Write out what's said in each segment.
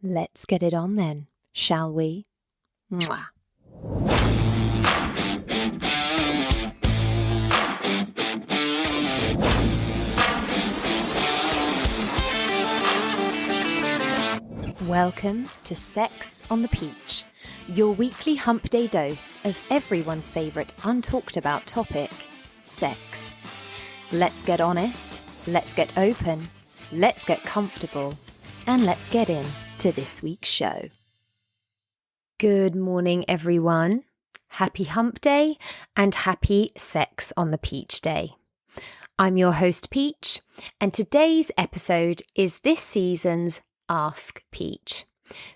Let's get it on then, shall we? Mwah. Welcome to Sex on the Peach, your weekly hump day dose of everyone's favourite untalked about topic, sex. Let's get honest, let's get open, let's get comfortable, and let's get into this week's show. Good morning, everyone. Happy Hump Day and happy Sex on the Peach Day. I'm your host, Peach, and today's episode is this season's Ask Peach.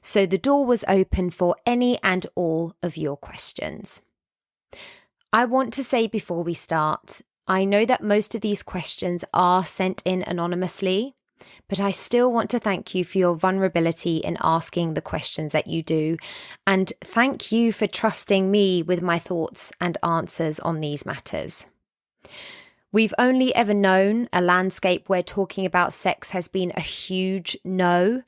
So the door was open for any and all of your questions. I want to say before we start, I know that most of these questions are sent in anonymously, but I still want to thank you for your vulnerability in asking the questions that you do, and thank you for trusting me with my thoughts and answers on these matters. We've only ever known a landscape where talking about sex has been a huge no.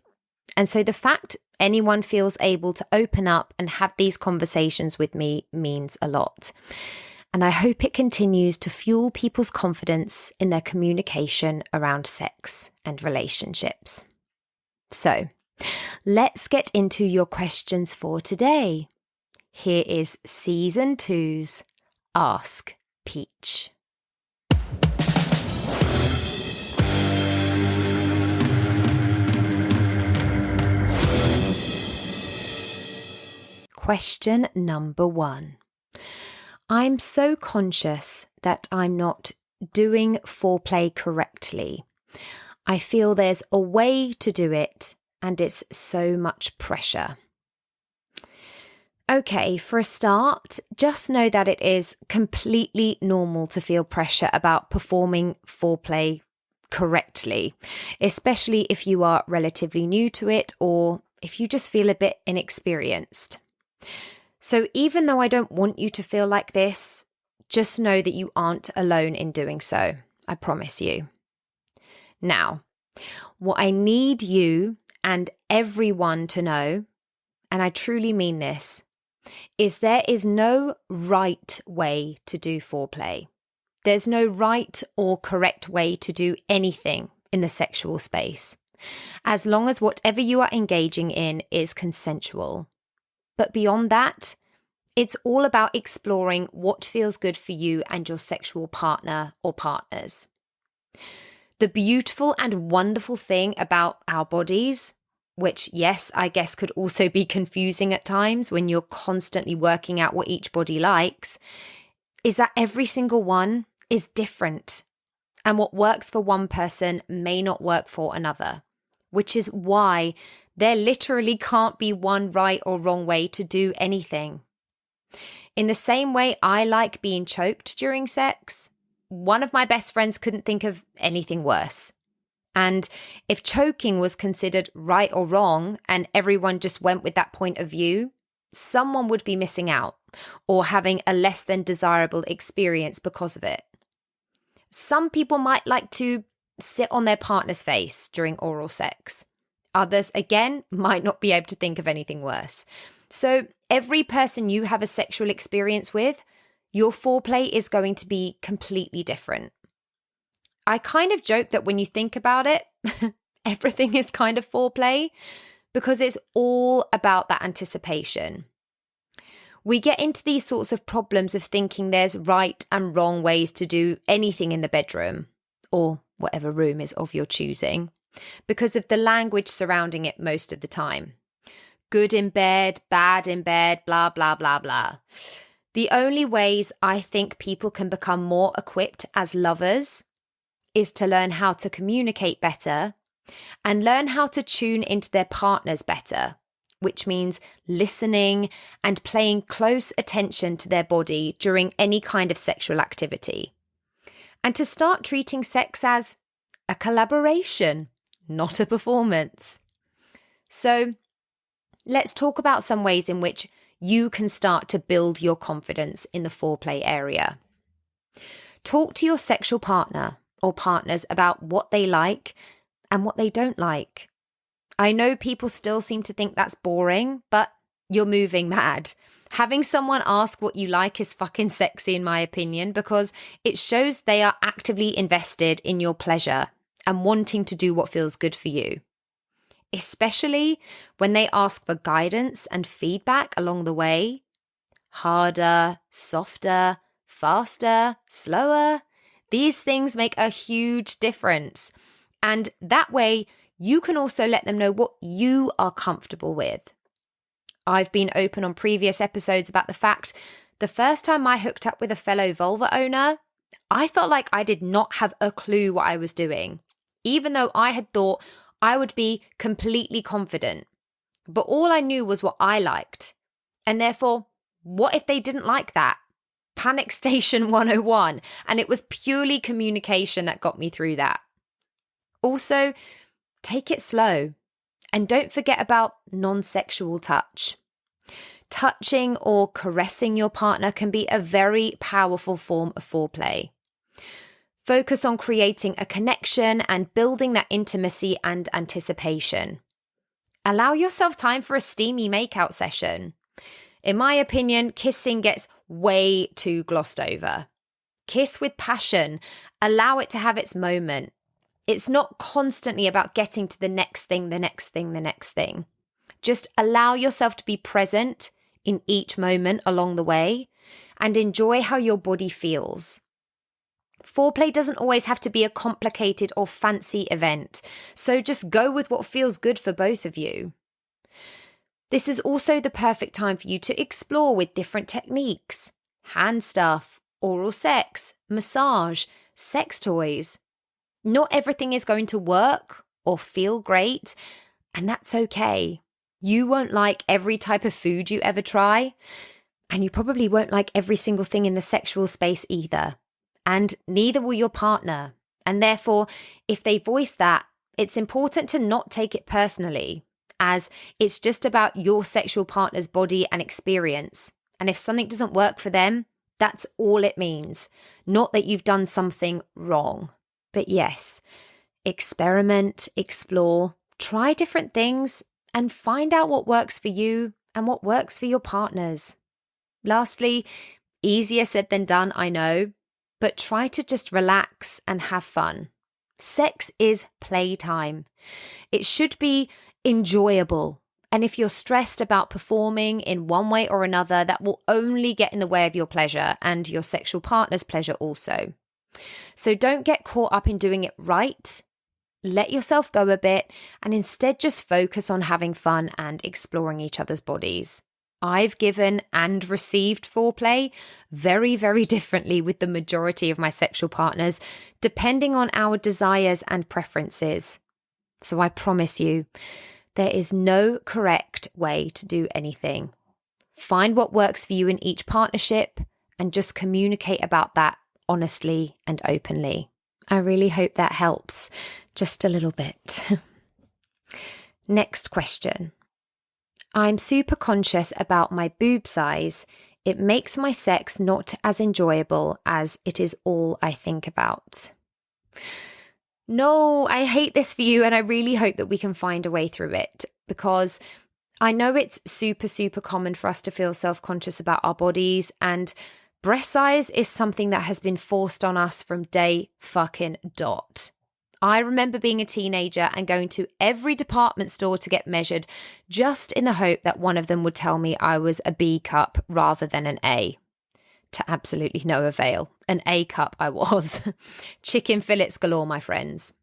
And so the fact anyone feels able to open up and have these conversations with me means a lot. And I hope it continues to fuel people's confidence in their communication around sex and relationships. So let's get into your questions for today. Here is Season 2's Ask Peach. Question number 1. I'm so conscious that I'm not doing foreplay correctly. I feel there's a way to do it and it's so much pressure. Okay, for a start, just know that it is completely normal to feel pressure about performing foreplay correctly, especially if you are relatively new to it or if you just feel a bit inexperienced. So even though I don't want you to feel like this, just know that you aren't alone in doing so. I promise you. Now, what I need you and everyone to know, and I truly mean this, is there is no right way to do foreplay. There's no right or correct way to do anything in the sexual space, as long as whatever you are engaging in is consensual. But beyond that, it's all about exploring what feels good for you and your sexual partner or partners. The beautiful and wonderful thing about our bodies, which, yes, I guess could also be confusing at times when you're constantly working out what each body likes, is that every single one is different. And what works for one person may not work for another, which is why there literally can't be one right or wrong way to do anything. In the same way I like being choked during sex, one of my best friends couldn't think of anything worse. And if choking was considered right or wrong and everyone just went with that point of view, someone would be missing out or having a less than desirable experience because of it. Some people might like to sit on their partner's face during oral sex. Others, again, might not be able to think of anything worse. So every person you have a sexual experience with, your foreplay is going to be completely different. I kind of joke that when you think about it, everything is kind of foreplay because it's all about that anticipation. We get into these sorts of problems of thinking there's right and wrong ways to do anything in the bedroom or whatever room is of your choosing, because of the language surrounding it most of the time. Good in bed, bad in bed, blah, blah, blah, blah. The only ways I think people can become more equipped as lovers is to learn how to communicate better and learn how to tune into their partners better, which means listening and paying close attention to their body during any kind of sexual activity. And to start treating sex as a collaboration, not a performance. So let's talk about some ways in which you can start to build your confidence in the foreplay area. Talk to your sexual partner or partners about what they like and what they don't like. I know people still seem to think that's boring, but you're moving mad. Having someone ask what you like is fucking sexy in my opinion, because it shows they are actively invested in your pleasure and wanting to do what feels good for you. Especially when they ask for guidance and feedback along the way. Harder, softer, faster, slower. These things make a huge difference. And that way, you can also let them know what you are comfortable with. I've been open on previous episodes about the fact the first time I hooked up with a fellow vulva owner, I felt like I did not have a clue what I was doing, even though I had thought I would be completely confident. But all I knew was what I liked. And therefore, what if they didn't like that? Panic Station 101. And it was purely communication that got me through that. Also, take it slow. And don't forget about non-sexual touch. Touching or caressing your partner can be a very powerful form of foreplay. Focus on creating a connection and building that intimacy and anticipation. Allow yourself time for a steamy makeout session. In my opinion, kissing gets way too glossed over. Kiss with passion. Allow it to have its moment. It's not constantly about getting to the next thing, the next thing, the next thing. Just allow yourself to be present in each moment along the way and enjoy how your body feels. Foreplay doesn't always have to be a complicated or fancy event, so just go with what feels good for both of you. This is also the perfect time for you to explore with different techniques, hand stuff, oral sex, massage, sex toys. Not everything is going to work or feel great, and that's okay. You won't like every type of food you ever try, and you probably won't like every single thing in the sexual space either. And neither will your partner. And therefore, if they voice that, it's important to not take it personally, as it's just about your sexual partner's body and experience. And if something doesn't work for them, that's all it means, not that you've done something wrong. But yes, experiment, explore, try different things, and find out what works for you and what works for your partners. Lastly, easier said than done, I know, but try to just relax and have fun. Sex is playtime. It should be enjoyable. And if you're stressed about performing in one way or another, that will only get in the way of your pleasure and your sexual partner's pleasure also. So don't get caught up in doing it right. Let yourself go a bit and instead just focus on having fun and exploring each other's bodies. I've given and received foreplay very, very differently with the majority of my sexual partners, depending on our desires and preferences. So I promise you, there is no correct way to do anything. Find what works for you in each partnership and just communicate about that honestly and openly. I really hope that helps just a little bit. Next question. I'm super conscious about my boob size. It makes my sex not as enjoyable as it is all I think about. No, I hate this for you, and I really hope that we can find a way through it, because I know it's super, super common for us to feel self-conscious about our bodies, and breast size is something that has been forced on us from day fucking dot. I remember being a teenager and going to every department store to get measured, just in the hope that one of them would tell me I was a B cup rather than an A. To absolutely no avail. An A cup I was. Chicken fillets galore, my friends.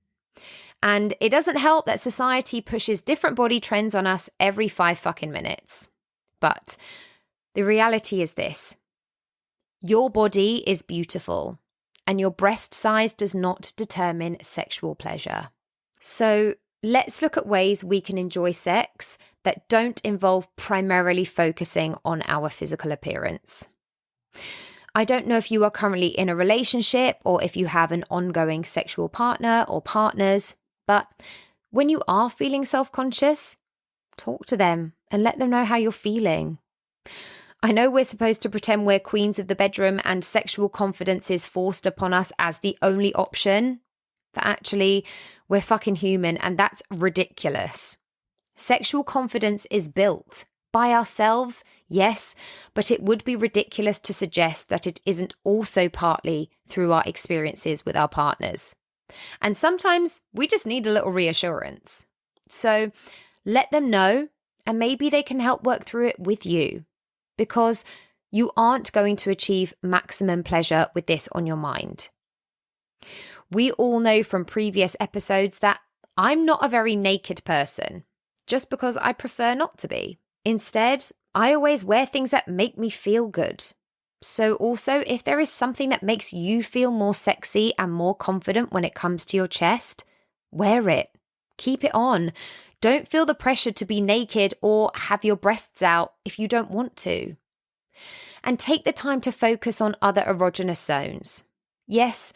And it doesn't help that society pushes different body trends on us every 5 fucking minutes. But the reality is this. Your body is beautiful, and your breast size does not determine sexual pleasure. So let's look at ways we can enjoy sex that don't involve primarily focusing on our physical appearance. I don't know if you are currently in a relationship or if you have an ongoing sexual partner or partners, but when you are feeling self-conscious, talk to them and let them know how you're feeling. I know we're supposed to pretend we're queens of the bedroom and sexual confidence is forced upon us as the only option, but actually, we're fucking human and that's ridiculous. Sexual confidence is built by ourselves, yes, but it would be ridiculous to suggest that it isn't also partly through our experiences with our partners. And sometimes we just need a little reassurance. So let them know, and maybe they can help work through it with you, because you aren't going to achieve maximum pleasure with this on your mind. We all know from previous episodes that I'm not a very naked person, just because I prefer not to be. Instead, I always wear things that make me feel good. So also, if there is something that makes you feel more sexy and more confident when it comes to your chest, wear it. Keep it on. Don't feel the pressure to be naked or have your breasts out if you don't want to. And take the time to focus on other erogenous zones. Yes,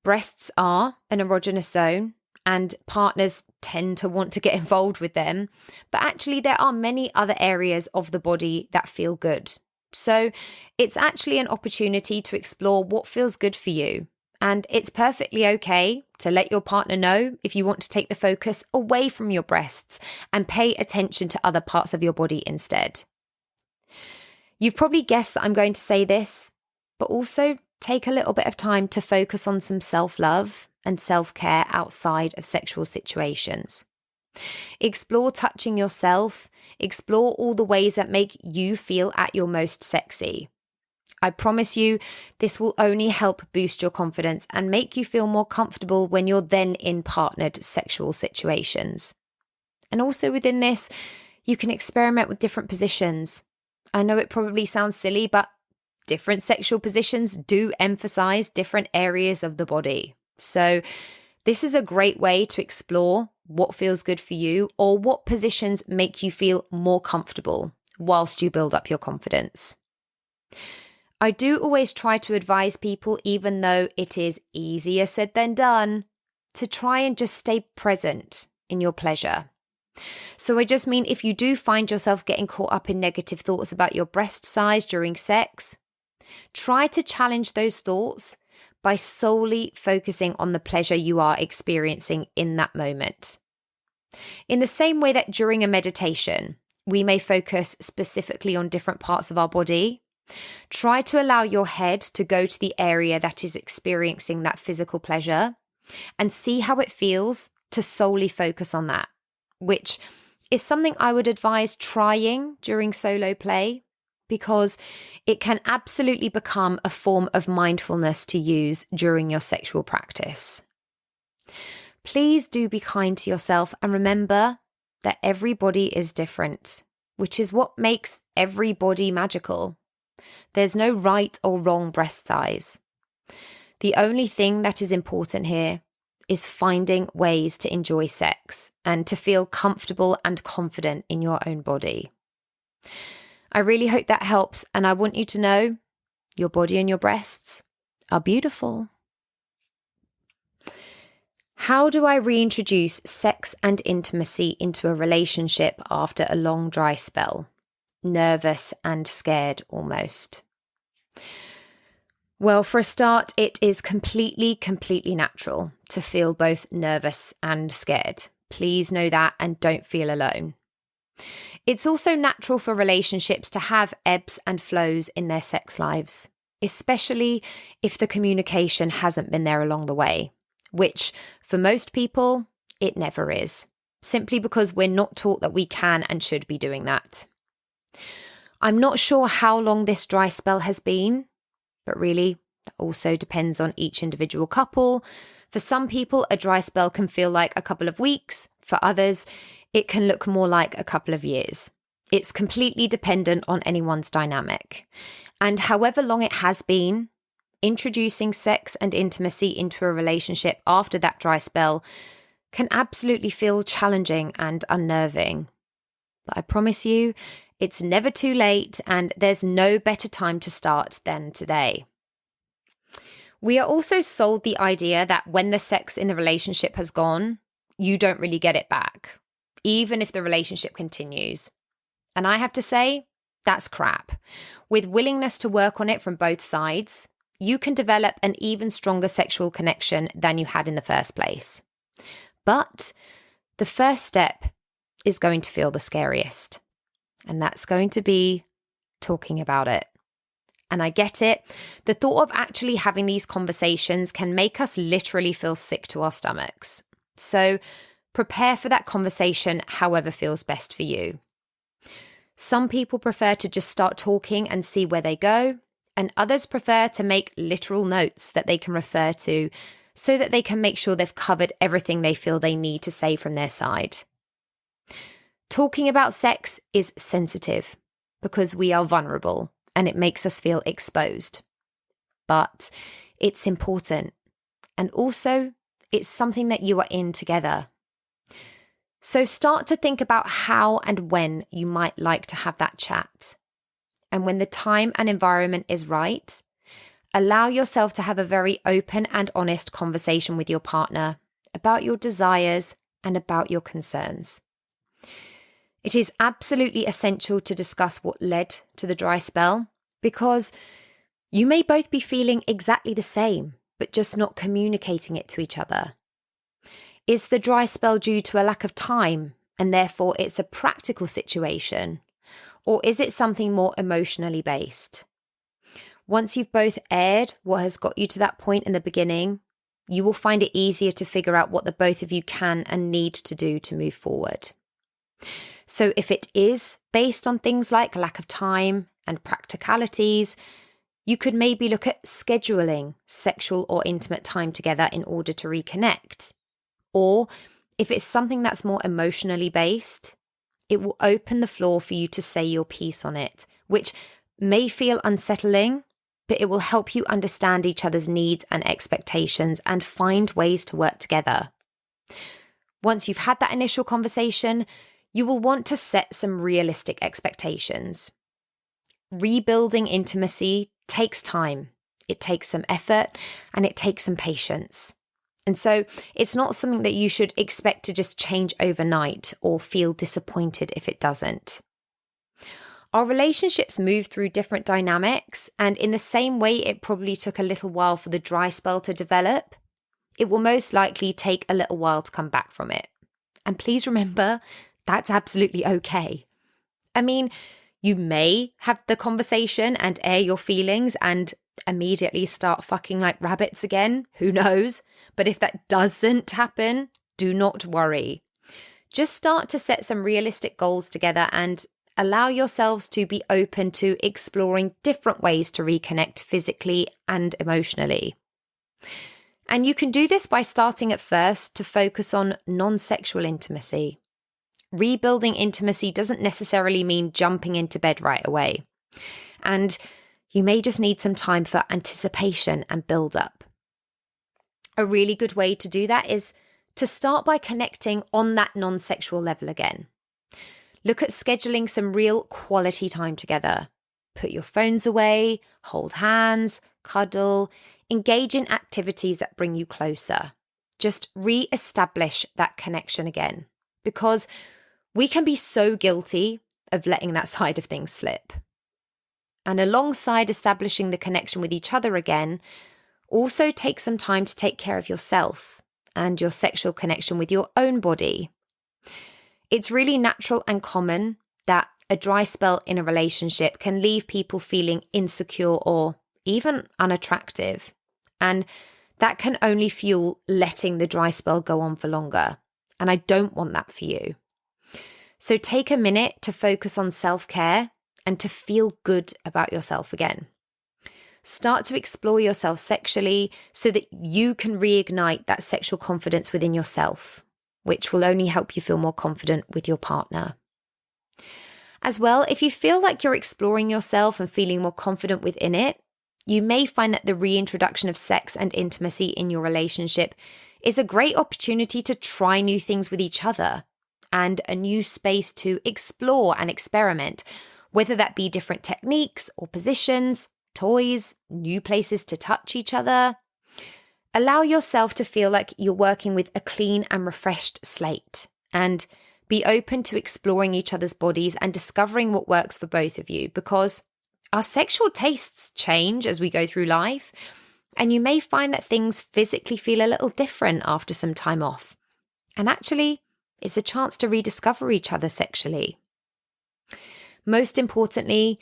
breasts are an erogenous zone, and partners tend to want to get involved with them, but actually there are many other areas of the body that feel good. So it's actually an opportunity to explore what feels good for you, and it's perfectly okay to let your partner know if you want to take the focus away from your breasts and pay attention to other parts of your body instead. You've probably guessed that I'm going to say this, but also take a little bit of time to focus on some self-love and self-care outside of sexual situations. Explore touching yourself. Explore all the ways that make you feel at your most sexy. I promise you, this will only help boost your confidence and make you feel more comfortable when you're then in partnered sexual situations. And also within this, you can experiment with different positions. I know it probably sounds silly, but different sexual positions do emphasize different areas of the body. So this is a great way to explore what feels good for you or what positions make you feel more comfortable whilst you build up your confidence. I do always try to advise people, even though it is easier said than done, to try and just stay present in your pleasure. So I just mean if you do find yourself getting caught up in negative thoughts about your breast size during sex, try to challenge those thoughts by solely focusing on the pleasure you are experiencing in that moment. In the same way that during a meditation, we may focus specifically on different parts of our body, try to allow your head to go to the area that is experiencing that physical pleasure and see how it feels to solely focus on that, which is something I would advise trying during solo play, because it can absolutely become a form of mindfulness to use during your sexual practice. Please do be kind to yourself and remember that every body is different, which is what makes every body magical. There's no right or wrong breast size. The only thing that is important here is finding ways to enjoy sex and to feel comfortable and confident in your own body. I really hope that helps, and I want you to know your body and your breasts are beautiful. How do I reintroduce sex and intimacy into a relationship after a long dry spell? Nervous and scared almost. Well, for a start, it is completely natural to feel both nervous and scared. Please know that and don't feel alone. It's also natural for relationships to have ebbs and flows in their sex lives, especially if the communication hasn't been there along the way, which for most people, it never is, simply because we're not taught that we can and should be doing that. I'm not sure how long this dry spell has been, but really, that also depends on each individual couple. For some people, a dry spell can feel like a couple of weeks. For others, it can look more like a couple of years. It's completely dependent on anyone's dynamic. And however long it has been, introducing sex and intimacy into a relationship after that dry spell can absolutely feel challenging and unnerving. But I promise you, it's never too late, and there's no better time to start than today. We are also sold the idea that when the sex in the relationship has gone, you don't really get it back, even if the relationship continues. And I have to say, that's crap. With willingness to work on it from both sides, you can develop an even stronger sexual connection than you had in the first place. But the first step is going to feel the scariest. And that's going to be talking about it. And I get it. The thought of actually having these conversations can make us literally feel sick to our stomachs. So prepare for that conversation however feels best for you. Some people prefer to just start talking and see where they go, and others prefer to make literal notes that they can refer to so that they can make sure they've covered everything they feel they need to say from their side. Talking about sex is sensitive because we are vulnerable and it makes us feel exposed. But it's important. And also, it's something that you are in together. So start to think about how and when you might like to have that chat. And when the time and environment is right, allow yourself to have a very open and honest conversation with your partner about your desires and about your concerns. It is absolutely essential to discuss what led to the dry spell, because you may both be feeling exactly the same, but just not communicating it to each other. Is the dry spell due to a lack of time, and therefore it's a practical situation? Or is it something more emotionally based? Once you've both aired what has got you to that point in the beginning, you will find it easier to figure out what the both of you can and need to do to move forward. So if it is based on things like lack of time and practicalities, you could maybe look at scheduling sexual or intimate time together in order to reconnect. Or if it's something that's more emotionally based, it will open the floor for you to say your piece on it, which may feel unsettling, but it will help you understand each other's needs and expectations and find ways to work together. Once you've had that initial conversation, you will want to set some realistic expectations. Rebuilding intimacy takes time. It takes some effort and it takes some patience. And so it's not something that you should expect to just change overnight or feel disappointed if it doesn't. Our relationships move through different dynamics, and in the same way it probably took a little while for the dry spell to develop, it will most likely take a little while to come back from it. And please remember, that's absolutely okay. I mean, you may have the conversation and air your feelings and immediately start fucking like rabbits again. Who knows? But if that doesn't happen, do not worry. Just start to set some realistic goals together and allow yourselves to be open to exploring different ways to reconnect physically and emotionally. And you can do this by starting at first to focus on non-sexual intimacy. Rebuilding intimacy doesn't necessarily mean jumping into bed right away. And you may just need some time for anticipation and build-up. A really good way to do that is to start by connecting on that non-sexual level again. Look at scheduling some real quality time together. Put your phones away, hold hands, cuddle, engage in activities that bring you closer. Just re-establish that connection again, because we can be so guilty of letting that side of things slip. And alongside establishing the connection with each other again, also take some time to take care of yourself and your sexual connection with your own body. It's really natural and common that a dry spell in a relationship can leave people feeling insecure or even unattractive. And that can only fuel letting the dry spell go on for longer. And I don't want that for you. So take a minute to focus on self-care and to feel good about yourself again. Start to explore yourself sexually so that you can reignite that sexual confidence within yourself, which will only help you feel more confident with your partner. As well, if you feel like you're exploring yourself and feeling more confident within it, you may find that the reintroduction of sex and intimacy in your relationship is a great opportunity to try new things with each other and a new space to explore and experiment, whether that be different techniques or positions, toys, new places to touch each other. Allow yourself to feel like you're working with a clean and refreshed slate, and be open to exploring each other's bodies and discovering what works for both of you, because our sexual tastes change as we go through life, and you may find that things physically feel a little different after some time off. And actually, It's a chance to rediscover each other sexually. Most importantly,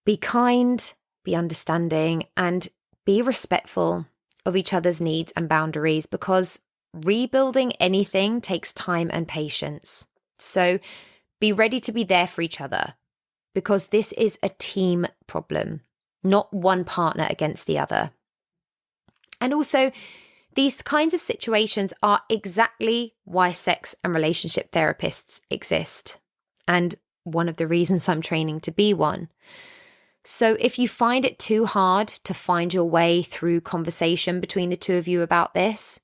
be kind, be understanding, and be respectful of each other's needs and boundaries, because rebuilding anything takes time and patience. So be ready to be there for each other, because this is a team problem, not one partner against the other. And also, these kinds of situations are exactly why sex and relationship therapists exist, and one of the reasons I'm training to be one. So if you find it too hard to find your way through conversation between the two of you about this,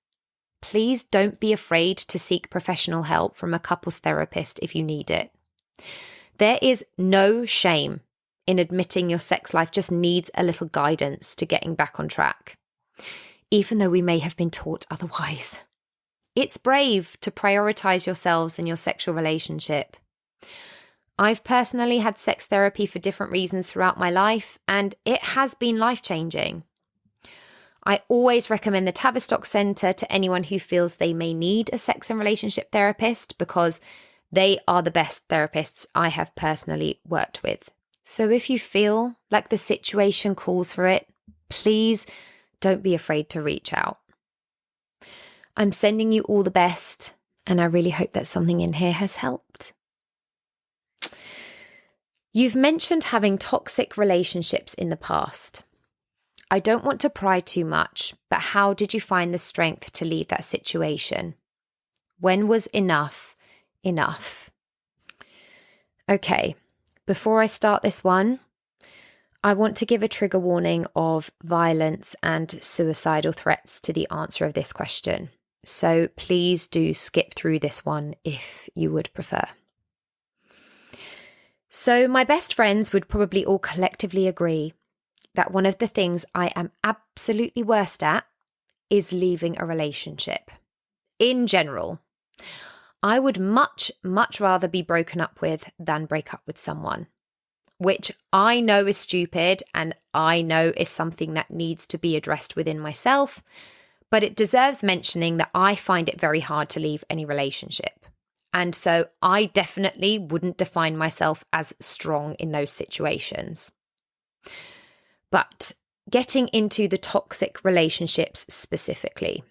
please don't be afraid to seek professional help from a couples therapist if you need it. There is no shame in admitting your sex life just needs a little guidance to getting back on track, even though we may have been taught otherwise. It's brave to prioritize yourselves and your sexual relationship. I've personally had sex therapy for different reasons throughout my life, and it has been life-changing. I always recommend the Tavistock Centre to anyone who feels they may need a sex and relationship therapist, because they are the best therapists I have personally worked with. So if you feel like the situation calls for it, please don't be afraid to reach out. I'm sending you all the best, and I really hope that something in here has helped. You've mentioned having toxic relationships in the past. I don't want to pry too much, but how did you find the strength to leave that situation? When was enough enough? Okay, before I start this one, I want to give a trigger warning of violence and suicidal threats to the answer of this question. So please do skip through this one if you would prefer. So my best friends would probably all collectively agree that one of the things I am absolutely worst at is leaving a relationship. In general, I would much rather be broken up with than break up with someone, which I know is stupid and I know is something that needs to be addressed within myself, but it deserves mentioning that I find it very hard to leave any relationship. And so I definitely wouldn't define myself as strong in those situations. But getting into the toxic relationships specifically.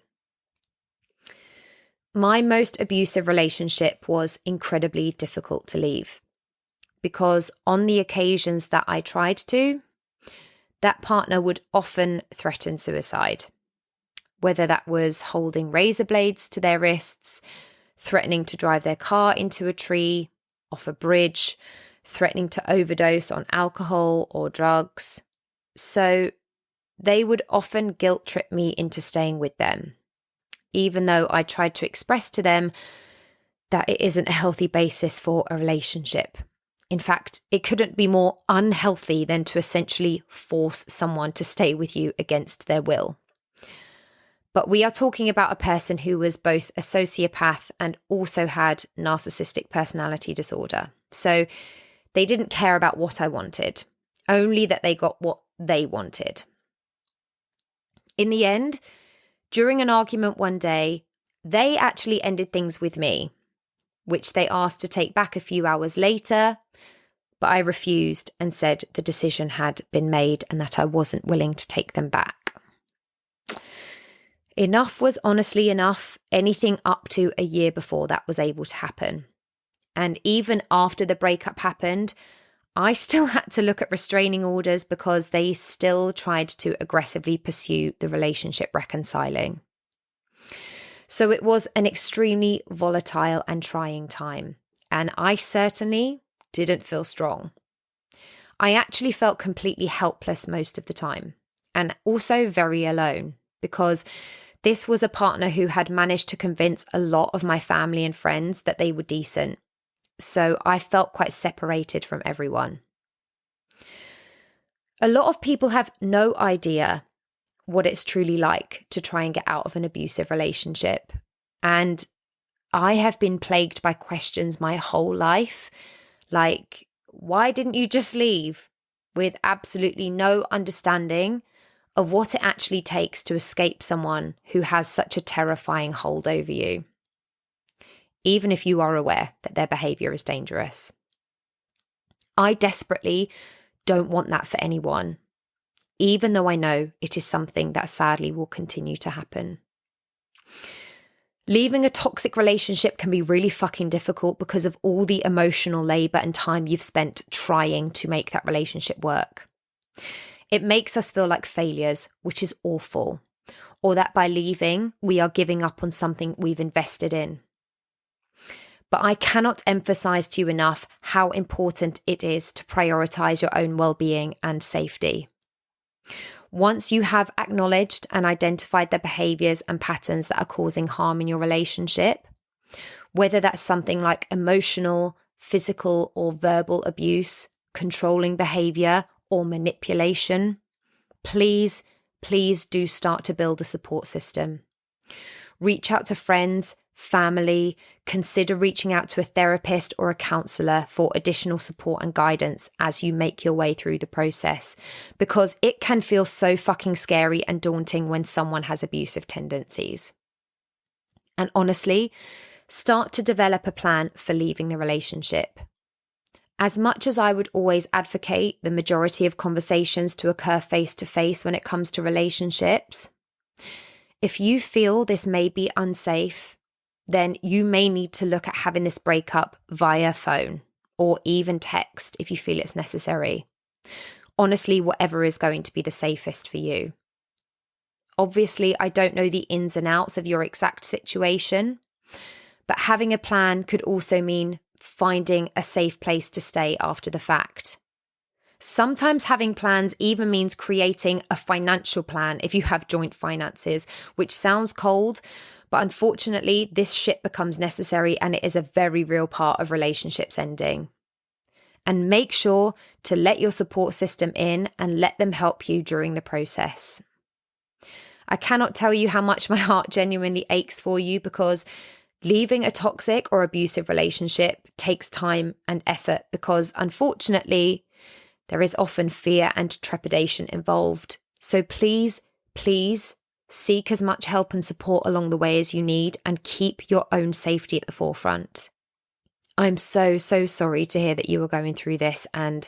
My most abusive relationship was incredibly difficult to leave, because on the occasions that I tried to, that partner would often threaten suicide, whether that was holding razor blades to their wrists, threatening to drive their car into a tree, off a bridge, threatening to overdose on alcohol or drugs. So they would often guilt trip me into staying with them, even though I tried to express to them that it isn't a healthy basis for a relationship. In fact, it couldn't be more unhealthy than to essentially force someone to stay with you against their will. But we are talking about a person who was both a sociopath and also had narcissistic personality disorder. So they didn't care about what I wanted, only that they got what they wanted. In the end, during an argument one day, they actually ended things with me, which they asked to take back a few hours later, but I refused and said the decision had been made and that I wasn't willing to take them back. Enough was honestly enough. Anything up to a year before that was able to happen. And even after the breakup happened, I still had to look at restraining orders because they still tried to aggressively pursue the relationship reconciling. So it was an extremely volatile and trying time, and I certainly didn't feel strong. I actually felt completely helpless most of the time, and also very alone, because this was a partner who had managed to convince a lot of my family and friends that they were decent. So I felt quite separated from everyone. A lot of people have no idea what it's truly like to try and get out of an abusive relationship. And I have been plagued by questions my whole life, like, why didn't you just leave? With absolutely no understanding of what it actually takes to escape someone who has such a terrifying hold over you. even if you are aware that their behavior is dangerous. I desperately don't want that for anyone, even though I know it is something that sadly will continue to happen. Leaving a toxic relationship can be really fucking difficult because of all the emotional labor and time you've spent trying to make that relationship work. It makes us feel like failures, which is awful, or that by leaving, we are giving up on something we've invested in. But I cannot emphasize to you enough how important it is to prioritize your own well-being and safety. Once you have acknowledged and identified the behaviors and patterns that are causing harm in your relationship, whether that's something like emotional, physical, or verbal abuse, controlling behavior, or manipulation, please do start to build a support system. Reach out to friends, family, consider reaching out to a therapist or a counsellor for additional support and guidance as you make your way through the process, because it can feel so fucking scary and daunting when someone has abusive tendencies. And honestly, start to develop a plan for leaving the relationship. As much as I would always advocate the majority of conversations to occur face-to-face when it comes to relationships, if you feel this may be unsafe, then you may need to look at having this breakup via phone or even text if you feel it's necessary. Honestly, whatever is going to be the safest for you. Obviously, I don't know the ins and outs of your exact situation, but having a plan could also mean finding a safe place to stay after the fact. Sometimes having plans even means creating a financial plan if you have joint finances, which sounds cold, but unfortunately, this shit becomes necessary and it is a very real part of relationships ending. And make sure to let your support system in and let them help you during the process. I cannot tell you how much my heart genuinely aches for you, because leaving a toxic or abusive relationship takes time and effort, because unfortunately, there is often fear and trepidation involved. So please seek as much help and support along the way as you need, and keep your own safety at the forefront. I'm so sorry to hear that you are going through this, and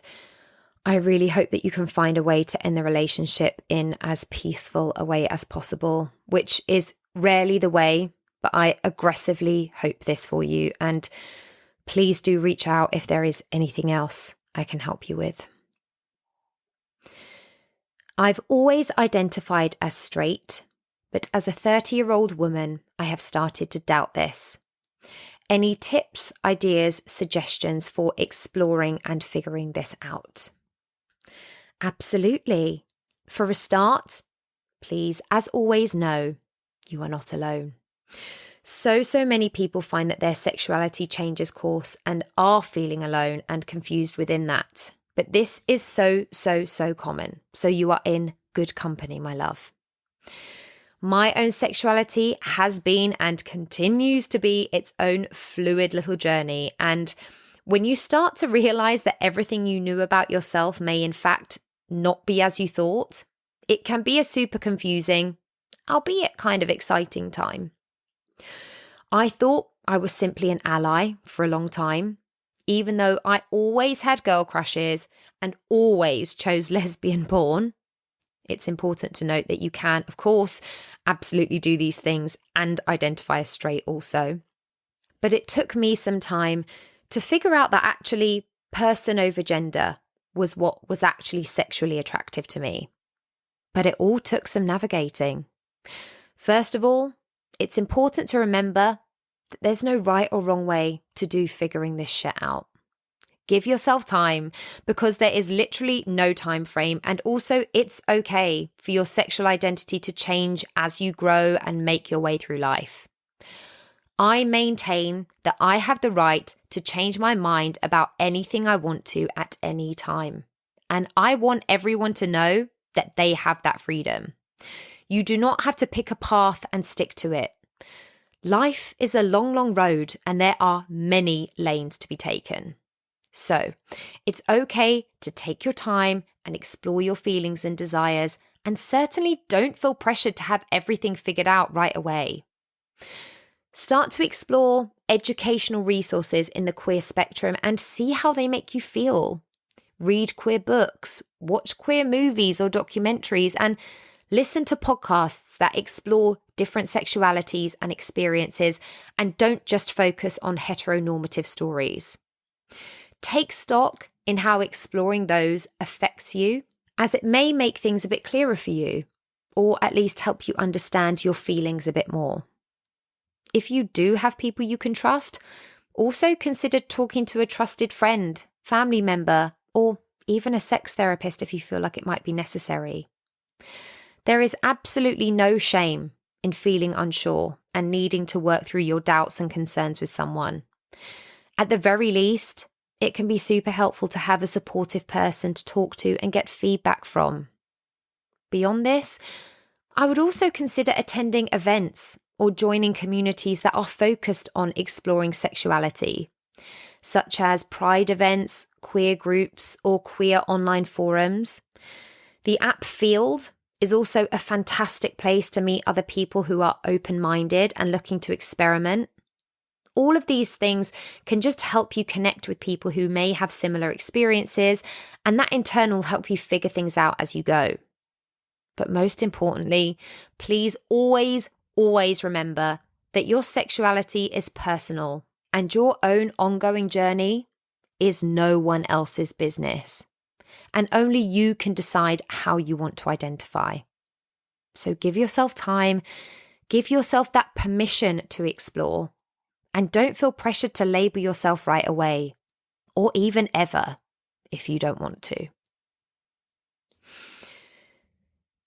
I really hope that you can find a way to end the relationship in as peaceful a way as possible, which is rarely the way, but I aggressively hope this for you. And please do reach out if there is anything else I can help you with. I've always identified as straight, but as a 30-year-old woman, I have started to doubt this. Any tips, ideas, suggestions for exploring and figuring this out? Absolutely. For a start, please, as always, know you are not alone. So many people find that their sexuality changes course and are feeling alone and confused within that. But this is so common. So you are in good company, my love. My own sexuality has been and continues to be its own fluid little journey. And when you start to realize that everything you knew about yourself may in fact not be as you thought, it can be a super confusing, albeit kind of exciting time. I thought I was simply an ally for a long time, even though I always had girl crushes and always chose lesbian porn. It's important to note that you can, of course, absolutely do these things and identify as straight also. But it took me some time to figure out that actually person over gender was what was actually sexually attractive to me. But it all took some navigating. First of all, it's important to remember that there's no right or wrong way to do figuring this shit out. Give yourself time, because there is literally no time frame, and also it's okay for your sexual identity to change as you grow and make your way through life. I maintain that I have the right to change my mind about anything I want to at any time. And I want everyone to know that they have that freedom. You do not have to pick a path and stick to it. Life is a long road, and there are many lanes to be taken. So it's okay to take your time and explore your feelings and desires, and certainly don't feel pressured to have everything figured out right away. Start to explore educational resources in the queer spectrum and see how they make you feel. Read queer books, watch queer movies or documentaries, and listen to podcasts that explore different sexualities and experiences and don't just focus on heteronormative stories. Take stock in how exploring those affects you, as it may make things a bit clearer for you, or at least help you understand your feelings a bit more. If you do have people you can trust, also consider talking to a trusted friend, family member, or even a sex therapist if you feel like it might be necessary. There is absolutely no shame in feeling unsure and needing to work through your doubts and concerns with someone. At the very least, it can be super helpful to have a supportive person to talk to and get feedback from. Beyond this, I would also consider attending events or joining communities that are focused on exploring sexuality, such as pride events, queer groups, or queer online forums. The app Field is also a fantastic place to meet other people who are open-minded and looking to experiment. All of these things can just help you connect with people who may have similar experiences, and that in turn will help you figure things out as you go. But most importantly, please always remember that your sexuality is personal and your own ongoing journey is no one else's business. And only you can decide how you want to identify. So give yourself time, give yourself that permission to explore, and don't feel pressured to label yourself right away, or even ever, if you don't want to.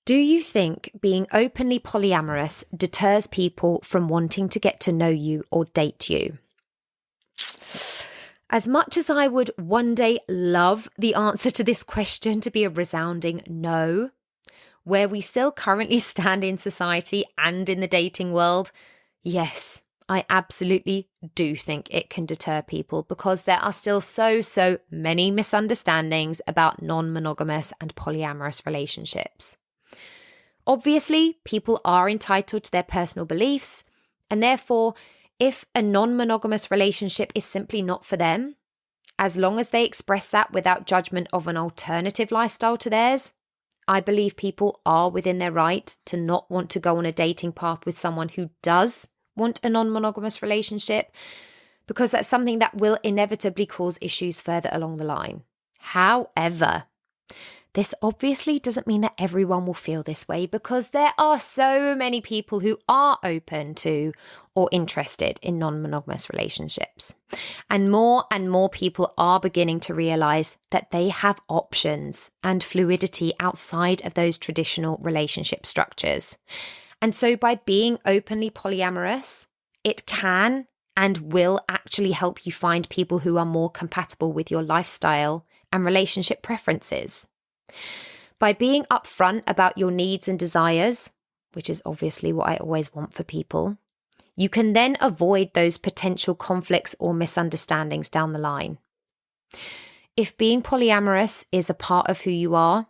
Do you think being openly polyamorous deters people from wanting to get to know you or date you? As much as I would one day love the answer to this question to be a resounding no, where we still currently stand in society and in the dating world, yes, I absolutely do think it can deter people because there are still so many misunderstandings about non-monogamous and polyamorous relationships. Obviously, people are entitled to their personal beliefs, and therefore, if a non-monogamous relationship is simply not for them, as long as they express that without judgment of an alternative lifestyle to theirs, I believe people are within their right to not want to go on a dating path with someone who does want a non-monogamous relationship, because that's something that will inevitably cause issues further along the line. However, this obviously doesn't mean that everyone will feel this way, because there are so many people who are open to or interested in non-monogamous relationships. And more people are beginning to realize that they have options and fluidity outside of those traditional relationship structures. And so by being openly polyamorous, it can and will actually help you find people who are more compatible with your lifestyle and relationship preferences. By being upfront about your needs and desires, which is obviously what I always want for people, you can then avoid those potential conflicts or misunderstandings down the line. If being polyamorous is a part of who you are,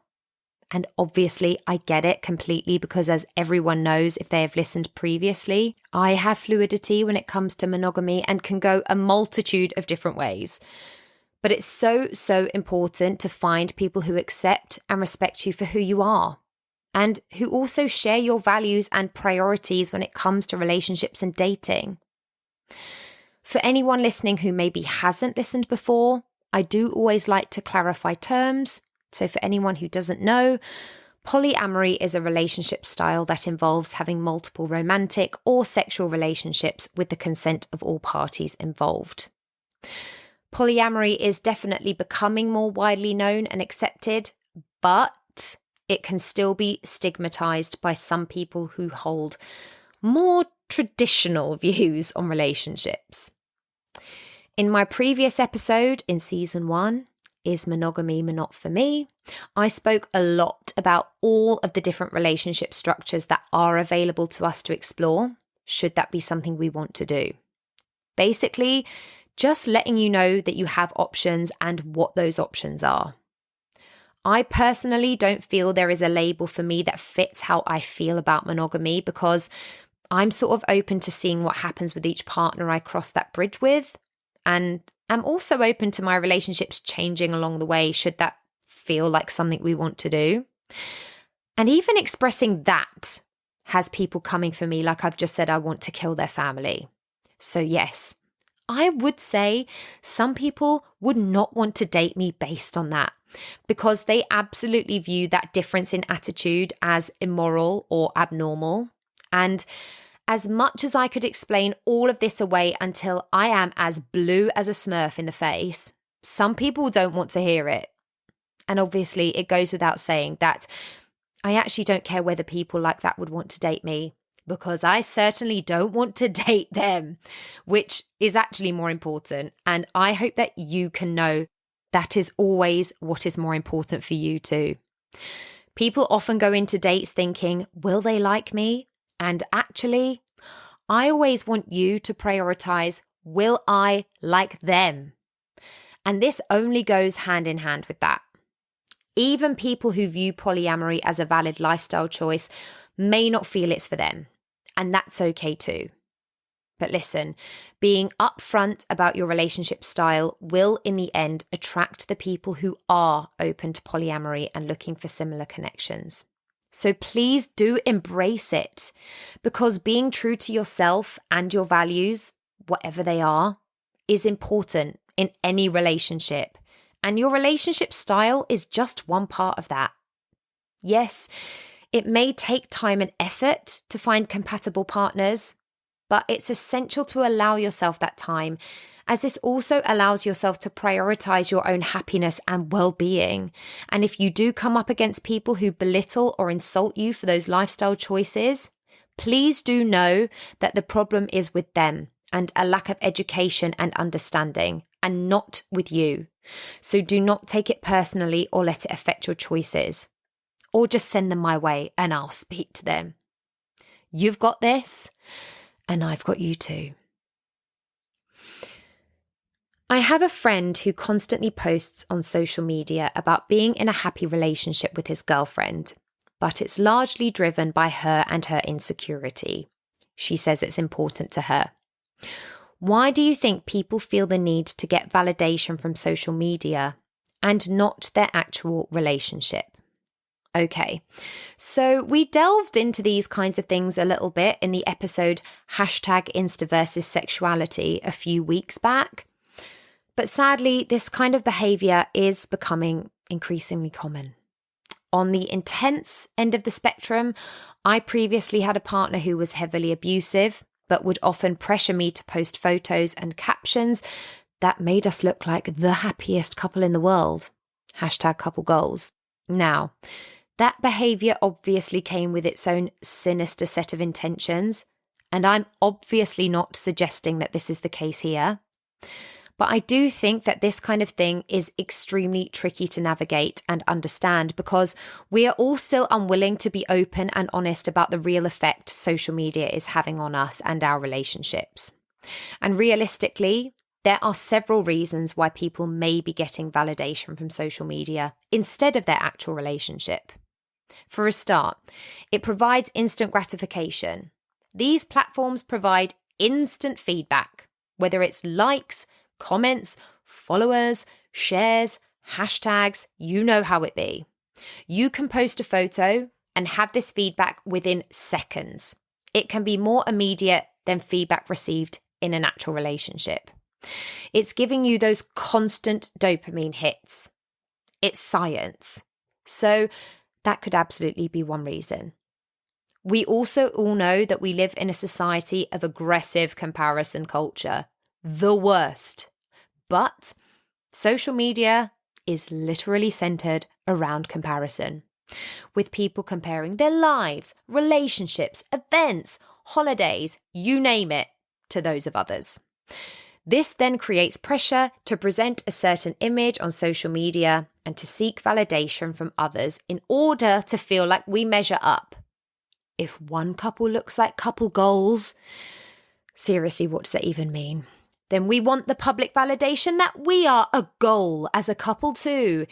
and obviously I get it completely because as everyone knows if they have listened previously, I have fluidity when it comes to monogamy and can go a multitude of different ways. But it's so important to find people who accept and respect you for who you are and who also share your values and priorities when it comes to relationships and dating. For anyone listening who maybe hasn't listened before, I do always like to clarify terms. So for anyone who doesn't know, polyamory is a relationship style that involves having multiple romantic or sexual relationships with the consent of all parties involved. Polyamory is definitely becoming more widely known and accepted, but it can still be stigmatized by some people who hold more traditional views on relationships. In my previous episode in season 1, Is Monogamy Not For Me?, I spoke a lot about all of the different relationship structures that are available to us to explore, should that be something we want to do. Basically, just letting you know that you have options and what those options are. I personally don't feel there is a label for me that fits how I feel about monogamy because I'm sort of open to seeing what happens with each partner I cross that bridge with. And I'm also open to my relationships changing along the way, should that feel like something we want to do. And even expressing that has people coming for me, like I've just said, I want to kill their family. So yes, I would say some people would not want to date me based on that, because they absolutely view that difference in attitude as immoral or abnormal. And as much as I could explain all of this away until I am as blue as a Smurf in the face, some people don't want to hear it. And obviously it goes without saying that I actually don't care whether people like that would want to date me, because I certainly don't want to date them, which is actually more important. And I hope that you can know that is always what is more important for you too. People often go into dates thinking, will they like me? And actually, I always want you to prioritize, will I like them? And this only goes hand in hand with that. Even people who view polyamory as a valid lifestyle choice may not feel it's for them, and that's okay too. But listen, being upfront about your relationship style will in the end attract the people who are open to polyamory and looking for similar connections. So please do embrace it, because being true to yourself and your values, whatever they are, is important in any relationship. And your relationship style is just one part of that. Yes, it may take time and effort to find compatible partners, but it's essential to allow yourself that time, as this also allows yourself to prioritize your own happiness and well-being. And if you do come up against people who belittle or insult you for those lifestyle choices, please do know that the problem is with them and a lack of education and understanding, and not with you. So do not take it personally or let it affect your choices. Or just send them my way and I'll speak to them. You've got this, and I've got you too. I have a friend who constantly posts on social media about being in a happy relationship with his girlfriend, but it's largely driven by her and her insecurity. She says it's important to her. Why do you think people feel the need to get validation from social media and not their actual relationship? Okay, so we delved into these kinds of things a little bit in the episode #Insta versus sexuality a few weeks back. But sadly, this kind of behavior is becoming increasingly common. On the intense end of the spectrum, I previously had a partner who was heavily abusive, but would often pressure me to post photos and captions that made us look like the happiest couple in the world. #couple goals. Now, that behavior obviously came with its own sinister set of intentions, and I'm obviously not suggesting that this is the case here. But I do think that this kind of thing is extremely tricky to navigate and understand, because we are all still unwilling to be open and honest about the real effect social media is having on us and our relationships. And realistically, there are several reasons why people may be getting validation from social media instead of their actual relationship. For a start, it provides instant gratification. These platforms provide instant feedback, whether it's likes, comments, followers, shares, hashtags, you know how it be. You can post a photo and have this feedback within seconds. It can be more immediate than feedback received in an actual relationship. It's giving you those constant dopamine hits. It's science. So that could absolutely be one reason. We also all know that we live in a society of aggressive comparison culture. The worst. But social media is literally centered around comparison, with people comparing their lives, relationships, events, holidays, you name it, to those of others. This then creates pressure to present a certain image on social media and to seek validation from others in order to feel like we measure up. If one couple looks like couple goals, seriously, what does that even mean? Then we want the public validation that we are a goal as a couple too,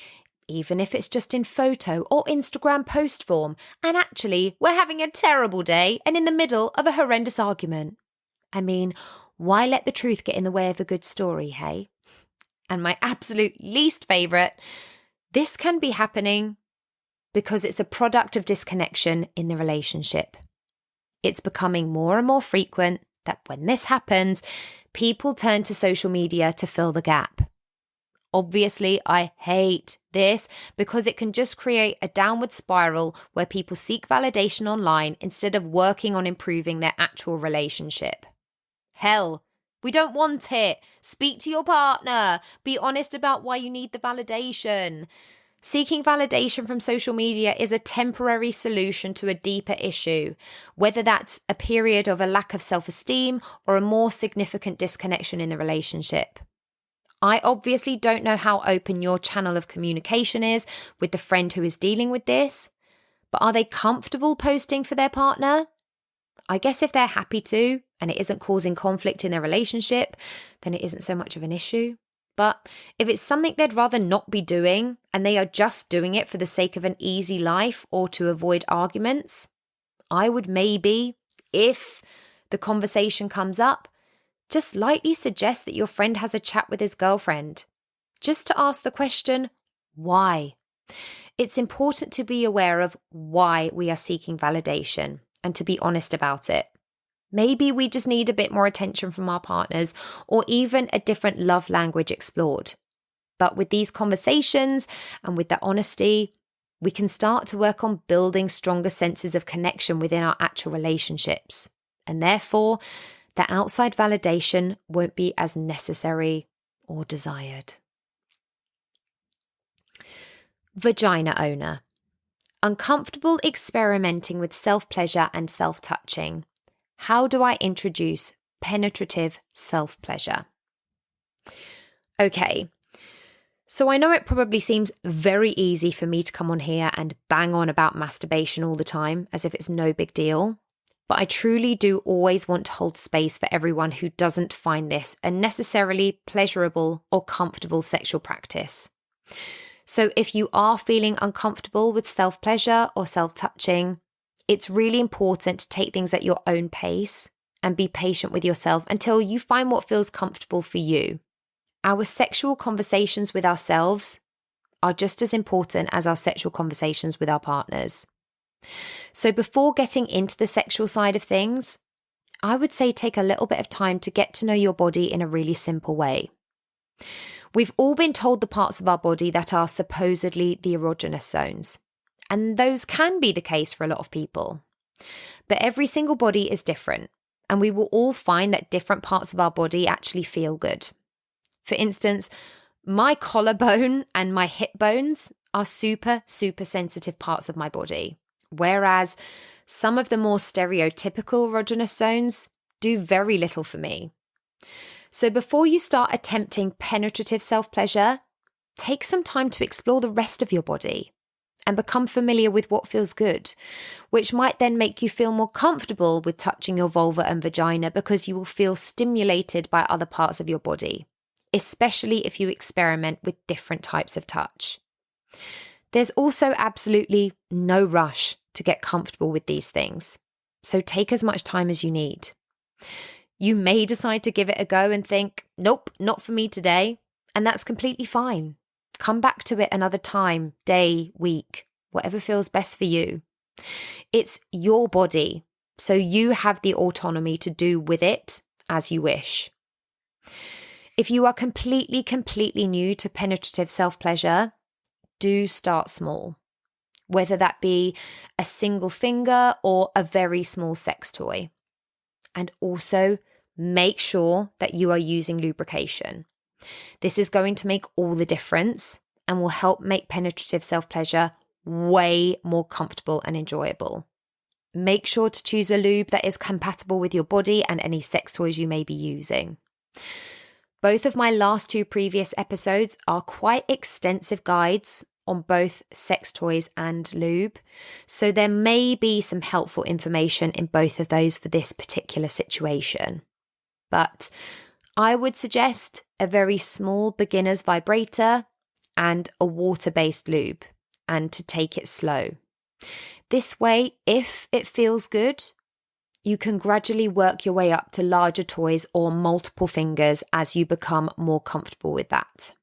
even if it's just in photo or Instagram post form, and actually we're having a terrible day and in the middle of a horrendous argument. I mean, why let the truth get in the way of a good story, hey? And my absolute least favourite, this can be happening because it's a product of disconnection in the relationship. It's becoming more and more frequent that when this happens, people turn to social media to fill the gap. Obviously, I hate this because it can just create a downward spiral where people seek validation online instead of working on improving their actual relationship. Hell, we don't want it. Speak to your partner. Be honest about why you need the validation. Seeking validation from social media is a temporary solution to a deeper issue, whether that's a period of a lack of self-esteem or a more significant disconnection in the relationship. I obviously don't know how open your channel of communication is with the friend who is dealing with this, but are they comfortable posting for their partner? I guess if they're happy to, and it isn't causing conflict in their relationship, then it isn't so much of an issue. But if it's something they'd rather not be doing, and they are just doing it for the sake of an easy life or to avoid arguments, I would maybe, if the conversation comes up, just lightly suggest that your friend has a chat with his girlfriend, just to ask the question, why? It's important to be aware of why we are seeking validation and to be honest about it. Maybe we just need a bit more attention from our partners or even a different love language explored. But with these conversations and with that honesty, we can start to work on building stronger senses of connection within our actual relationships. And therefore, the outside validation won't be as necessary or desired. Vagina owner. Uncomfortable experimenting with self-pleasure and self-touching. How do I introduce penetrative self-pleasure? Okay, so I know it probably seems very easy for me to come on here and bang on about masturbation all the time as if it's no big deal, but I truly do always want to hold space for everyone who doesn't find this a necessarily pleasurable or comfortable sexual practice. So if you are feeling uncomfortable with self-pleasure or self-touching, it's really important to take things at your own pace and be patient with yourself until you find what feels comfortable for you. Our sexual conversations with ourselves are just as important as our sexual conversations with our partners. So before getting into the sexual side of things, I would say take a little bit of time to get to know your body in a really simple way. We've all been told the parts of our body that are supposedly the erogenous zones, and those can be the case for a lot of people. But every single body is different, and we will all find that different parts of our body actually feel good. For instance, my collarbone and my hip bones are super sensitive parts of my body, whereas some of the more stereotypical erogenous zones do very little for me. So before you start attempting penetrative self-pleasure, take some time to explore the rest of your body and become familiar with what feels good, which might then make you feel more comfortable with touching your vulva and vagina because you will feel stimulated by other parts of your body, especially if you experiment with different types of touch. There's also absolutely no rush to get comfortable with these things, so take as much time as you need. You may decide to give it a go and think, nope, not for me today, and that's completely fine. Come back to it another time, day, week, whatever feels best for you. It's your body, so you have the autonomy to do with it as you wish. If you are completely new to penetrative self-pleasure, do start small, whether that be a single finger or a very small sex toy. And also, make sure that you are using lubrication. This is going to make all the difference and will help make penetrative self-pleasure way more comfortable and enjoyable. Make sure to choose a lube that is compatible with your body and any sex toys you may be using. Both of my last two previous episodes are quite extensive guides on both sex toys and lube, so there may be some helpful information in both of those for this particular situation. But I would suggest a very small beginner's vibrator and a water-based lube, and to take it slow. This way, if it feels good, you can gradually work your way up to larger toys or multiple fingers as you become more comfortable with that.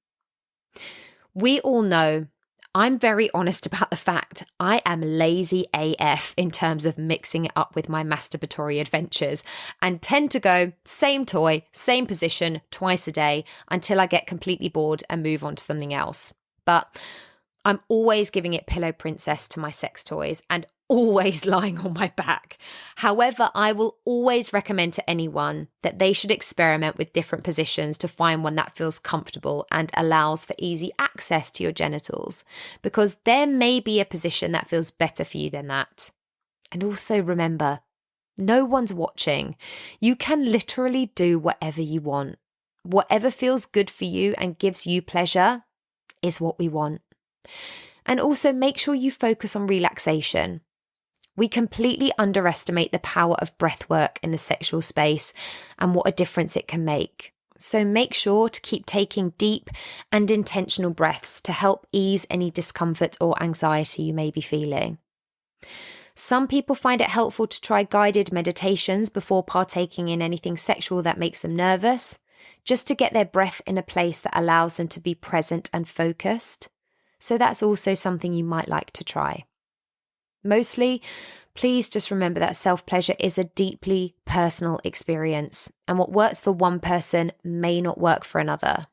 We all know I'm very honest about the fact I am lazy AF in terms of mixing it up with my masturbatory adventures and tend to go same toy, same position twice a day until I get completely bored and move on to something else. But I'm always giving it pillow princess to my sex toys and always lying on my back. However, I will always recommend to anyone that they should experiment with different positions to find one that feels comfortable and allows for easy access to your genitals, because there may be a position that feels better for you than that. And also remember, no one's watching. You can literally do whatever you want. Whatever feels good for you and gives you pleasure is what we want. And also make sure you focus on relaxation. We completely underestimate the power of breath work in the sexual space and what a difference it can make. So make sure to keep taking deep and intentional breaths to help ease any discomfort or anxiety you may be feeling. Some people find it helpful to try guided meditations before partaking in anything sexual that makes them nervous, just to get their breath in a place that allows them to be present and focused. So that's also something you might like to try. Mostly, please just remember that self-pleasure is a deeply personal experience, and what works for one person may not work for another.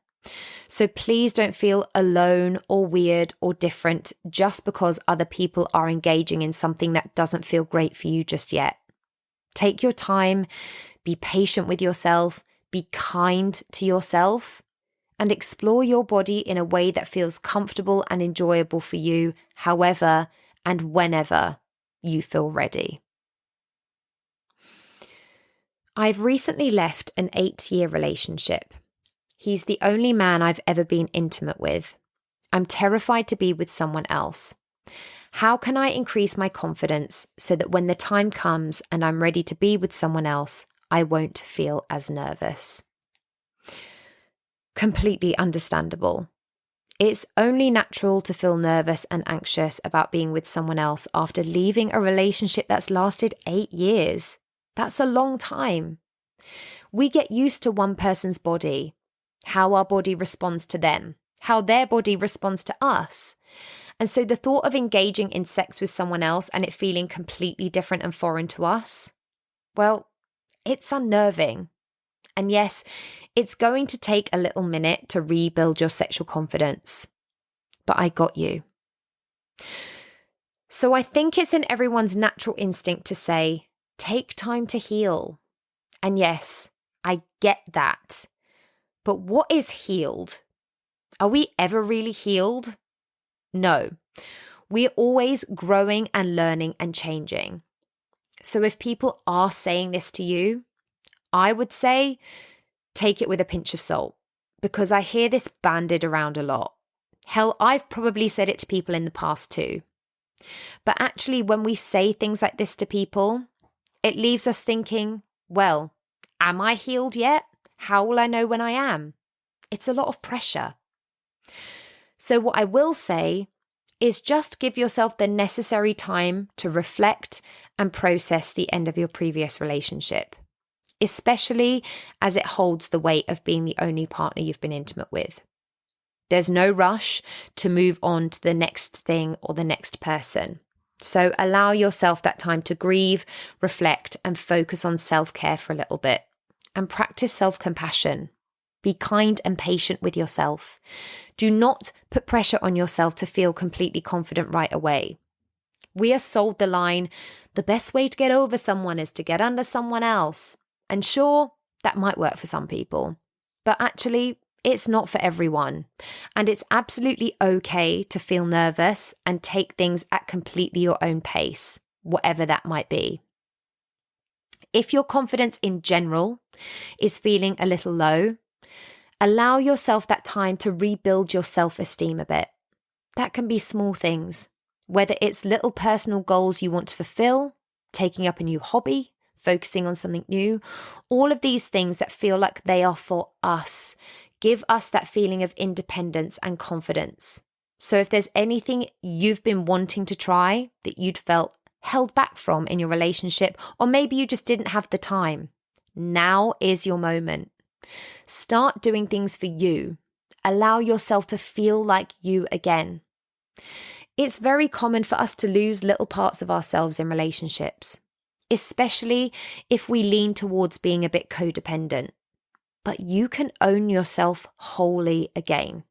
So please don't feel alone or weird or different just because other people are engaging in something that doesn't feel great for you just yet. Take your time, be patient with yourself, be kind to yourself, and explore your body in a way that feels comfortable and enjoyable for you, however and whenever you feel ready. I've recently left an 8-year relationship. He's the only man I've ever been intimate with. I'm terrified to be with someone else. How can I increase my confidence so that when the time comes and I'm ready to be with someone else, I won't feel as nervous? Completely understandable. It's only natural to feel nervous and anxious about being with someone else after leaving a relationship that's lasted 8 years. That's a long time. We get used to one person's body, how our body responds to them, how their body responds to us. And so the thought of engaging in sex with someone else and it feeling completely different and foreign to us, well, it's unnerving. And yes, it's going to take a little minute to rebuild your sexual confidence. But I got you. So I think it's in everyone's natural instinct to say, take time to heal. And yes, I get that. But what is healed? Are we ever really healed? No. We're always growing and learning and changing. So if people are saying this to you, I would say take it with a pinch of salt, because I hear this bandied around a lot. Hell, I've probably said it to people in the past too. But actually, when we say things like this to people, it leaves us thinking, well, am I healed yet? How will I know when I am? It's a lot of pressure. So what I will say is just give yourself the necessary time to reflect and process the end of your previous relationship, especially as it holds the weight of being the only partner you've been intimate with. There's no rush to move on to the next thing or the next person. So allow yourself that time to grieve, reflect, and focus on self-care for a little bit. And practice self-compassion. Be kind and patient with yourself. Do not put pressure on yourself to feel completely confident right away. We are sold the line, the best way to get over someone is to get under someone else. And sure, that might work for some people. But actually, it's not for everyone. And it's absolutely okay to feel nervous and take things at completely your own pace, whatever that might be. If your confidence in general is feeling a little low, allow yourself that time to rebuild your self-esteem a bit. That can be small things, whether it's little personal goals you want to fulfill, taking up a new hobby, focusing on something new, all of these things that feel like they are for us. give us that feeling of independence and confidence. So if there's anything you've been wanting to try that you'd felt held back from in your relationship, or maybe you just didn't have the time, now is your moment. Start doing things for you. Allow yourself to feel like you again. It's very common for us to lose little parts of ourselves in relationships, especially if we lean towards being a bit codependent. But you can own yourself wholly again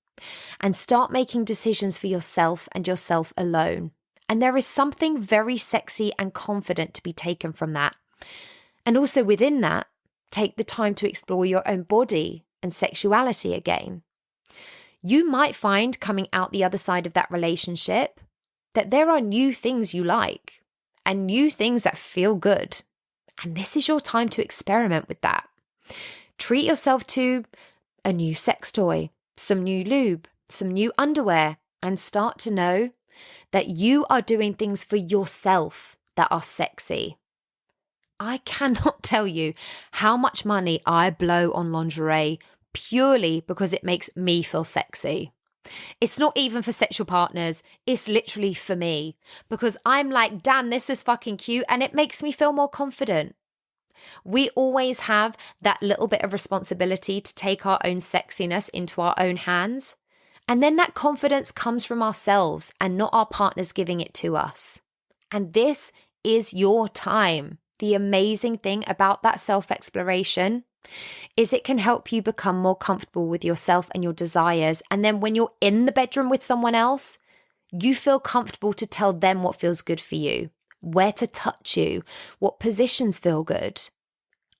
and start making decisions for yourself and yourself alone. And there is something very sexy and confident to be taken from that. And also within that, take the time to explore your own body and sexuality again. You might find coming out the other side of that relationship that there are new things you like and new things that feel good. And this is your time to experiment with that. Treat yourself to a new sex toy, some new lube, some new underwear, and start to know that you are doing things for yourself that are sexy. I cannot tell you how much money I blow on lingerie purely because it makes me feel sexy. It's not even for sexual partners. It's literally for me because I'm like, damn, this is fucking cute. And it makes me feel more confident. We always have that little bit of responsibility to take our own sexiness into our own hands. And then that confidence comes from ourselves and not our partners giving it to us. And this is your time. The amazing thing about that self-exploration is it can help you become more comfortable with yourself and your desires. And then when you're in the bedroom with someone else, you feel comfortable to tell them what feels good for you, where to touch you, what positions feel good.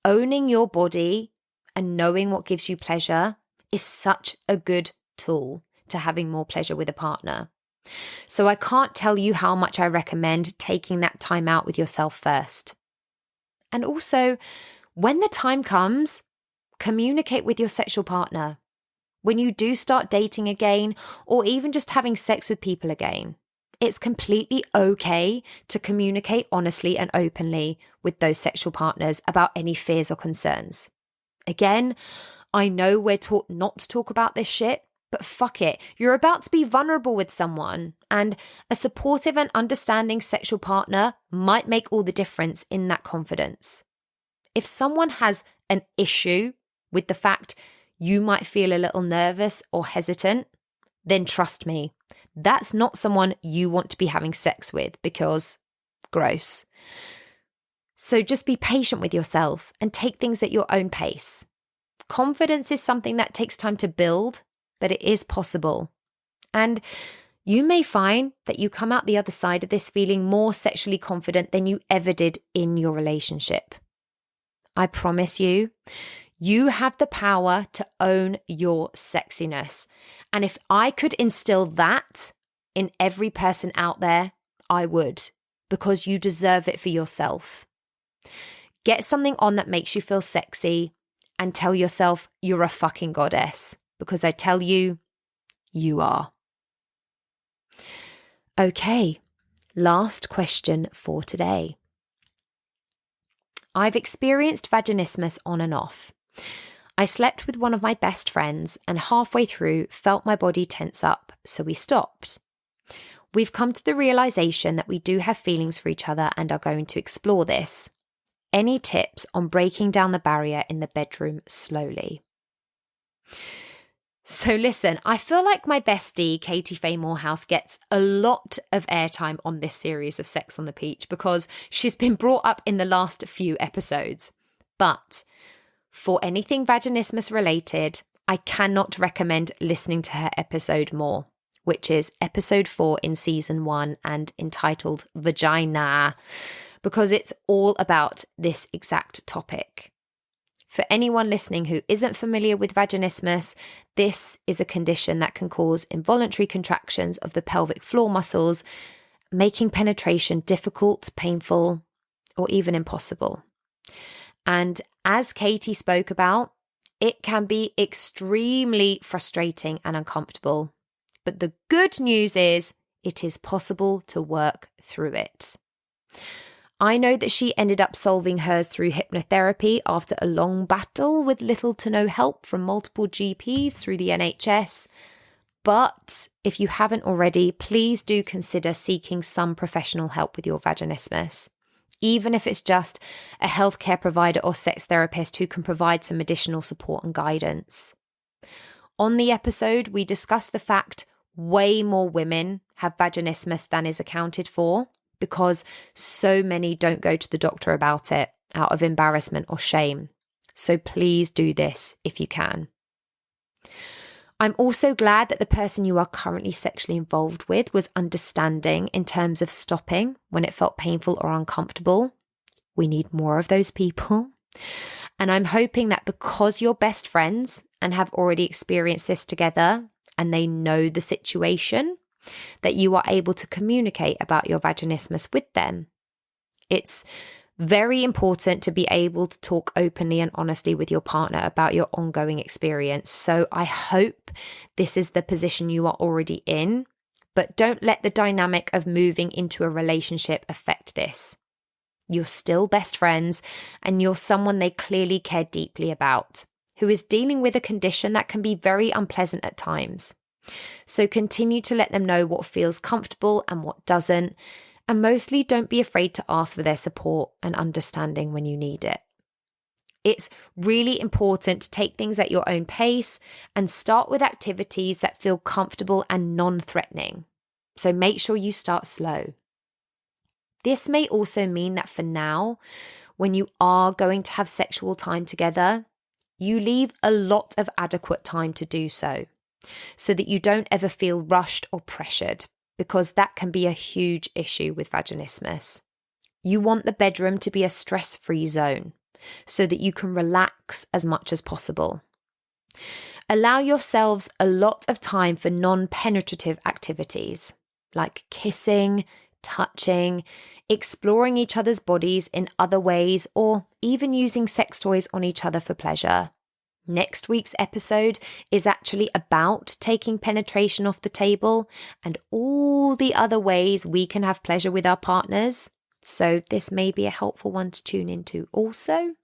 Owning your body and knowing what gives you pleasure is such a good tool to having more pleasure with a partner. So I can't tell you how much I recommend taking that time out with yourself first. And also, when the time comes, communicate with your sexual partner. When you do start dating again, or even just having sex with people again, it's completely okay to communicate honestly and openly with those sexual partners about any fears or concerns. Again, I know we're taught not to talk about this shit, but fuck it. You're about to be vulnerable with someone, and a supportive and understanding sexual partner might make all the difference in that confidence. If someone has an issue with the fact you might feel a little nervous or hesitant, then trust me, that's not someone you want to be having sex with because gross. So just be patient with yourself and take things at your own pace. Confidence is something that takes time to build, but it is possible. And you may find that you come out the other side of this feeling more sexually confident than you ever did in your relationship. I promise you, you have the power to own your sexiness. And if I could instill that in every person out there, I would, because you deserve it for yourself. Get something on that makes you feel sexy and tell yourself you're a fucking goddess, because I tell you, you are. Okay, last question for today. I've experienced vaginismus on and off. I slept with one of my best friends and halfway through felt my body tense up, so we stopped. We've come to the realization that we do have feelings for each other and are going to explore this. Any tips on breaking down the barrier in the bedroom slowly? So listen, I feel like my bestie, Katie Faye Morehouse, gets a lot of airtime on this series of Sex on the Beach because she's been brought up in the last few episodes. But for anything vaginismus related, I cannot recommend listening to her episode more, which is episode 4 in season 1 and entitled Vagina, because it's all about this exact topic. For anyone listening who isn't familiar with vaginismus, this is a condition that can cause involuntary contractions of the pelvic floor muscles, making penetration difficult, painful, or even impossible. And as Katie spoke about, it can be extremely frustrating and uncomfortable. But the good news is it is possible to work through it. I know that she ended up solving hers through hypnotherapy after a long battle with little to no help from multiple GPs through the NHS. But if you haven't already, please do consider seeking some professional help with your vaginismus, even if it's just a healthcare provider or sex therapist who can provide some additional support and guidance. On the episode, we discussed the fact way more women have vaginismus than is accounted for, because so many don't go to the doctor about it out of embarrassment or shame. So please do this if you can. I'm also glad that the person you are currently sexually involved with was understanding in terms of stopping when it felt painful or uncomfortable. We need more of those people. And I'm hoping that because you're best friends and have already experienced this together and they know the situation, that you are able to communicate about your vaginismus with them. It's very important to be able to talk openly and honestly with your partner about your ongoing experience. So I hope this is the position you are already in, but don't let the dynamic of moving into a relationship affect this. You're still best friends and you're someone they clearly care deeply about, who is dealing with a condition that can be very unpleasant at times. So continue to let them know what feels comfortable and what doesn't, and mostly don't be afraid to ask for their support and understanding when you need it. It's really important to take things at your own pace and start with activities that feel comfortable and non-threatening. So make sure you start slow. This may also mean that for now, when you are going to have sexual time together, you leave a lot of adequate time to do so that you don't ever feel rushed or pressured, because that can be a huge issue with vaginismus. You want the bedroom to be a stress-free zone so that you can relax as much as possible. Allow yourselves a lot of time for non-penetrative activities like kissing, touching, exploring each other's bodies in other ways, or even using sex toys on each other for pleasure. Next week's episode is actually about taking penetration off the table and all the other ways we can have pleasure with our partners. So this may be a helpful one to tune into also.